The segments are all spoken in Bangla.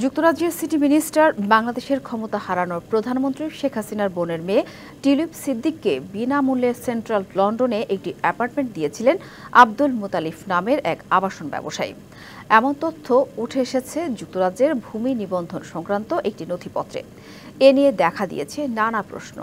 যুক্তরাজ্যের সিটি মিনিস্টার বাংলাদেশের ক্ষমতা হারানোর প্রধানমন্ত্রী শেখ হাসিনার বোনের মেয়ে টিউলিপ সিদ্দিককে বিনামূল্যে সেন্ট্রাল লন্ডনে একটি অ্যাপার্টমেন্ট দিয়েছিলেন আব্দুল মুতালিফ নামের এক আবাসন ব্যবসায়ী। এমন তথ্য উঠে এসেছে যুক্তরাজ্যের ভূমি নিবন্ধন সংক্রান্ত একটি নথিপত্রে। এ নিয়ে দেখা দিয়েছে নানা প্রশ্ন।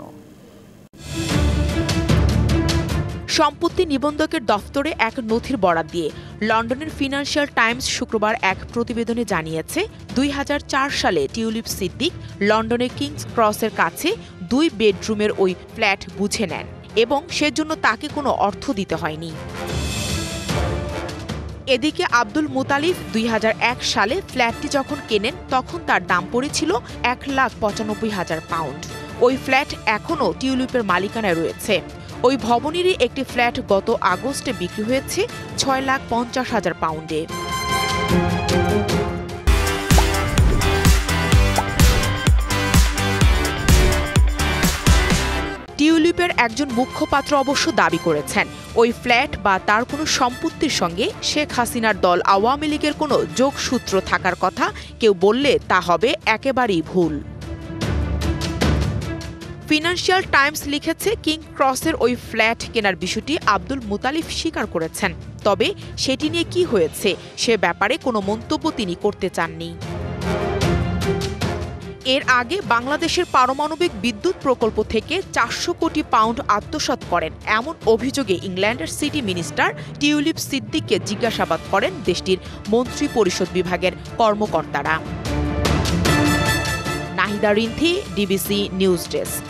সম্পত্তি নিবন্ধকের দফতরে এক নথির বরাত দিয়ে লন্ডনের ফিনান্সিয়াল টাইমস শুক্রবার এক প্রতিবেদনে জানিয়েছে ২০০৪ সালে টিউলিপ সিদ্দিক লন্ডনের কিংস ক্রসের কাছে ২ বেডরুমের ওই ফ্ল্যাট বুঝে নেন এবং সেজন্য তাকে কোনো অর্থ দিতে হয়নি। এদিকে আব্দুল মুতালিফ ২০০১ সালে ফ্ল্যাটটি যখন কেনেন তখন তার দাম পড়েছিল £১,৯৫,০০০। ওই ফ্ল্যাট এখনও টিউলিপের মালিকানায় রয়েছে। ওই ভবনেরই একটি ফ্ল্যাট গত আগস্টে বিক্রি হয়েছে £৬,৫০,০০০। টিউলিপের একজন মুখপাত্র অবশ্য দাবি করেছেন ওই ফ্ল্যাট বা তার কোনো সম্পত্তির সঙ্গে শেখ হাসিনার দল আওয়ামী লীগের কোনো যোগসূত্র থাকার কথা কেউ বললে তা হবে একেবারেই ভুল। ফিনান্সিয়াল টাইমস লিখেছে কিং ক্রসের ওই ফ্ল্যাট কেনার বিষয়টি আব্দুল মুতালিফ স্বীকার করেছেন, তবে সেটি নিয়ে কি হয়েছে সে ব্যাপারে কোনো মন্তব্য তিনি করতে চাননি। এর আগে বাংলাদেশের পারমাণবিক বিদ্যুৎ প্রকল্প থেকে ৪০০ কোটি পাউন্ড আত্মসাৎ করেন এমন অভিযোগে ইংল্যান্ডের সিটি মিনিস্টার টিউলিপ সিদ্দিককে জিজ্ঞাসাবাদ করেন দেশটির মন্ত্রী পরিষদ বিভাগের কর্মকর্তারা। Nahida Rinthi, DBC news desk.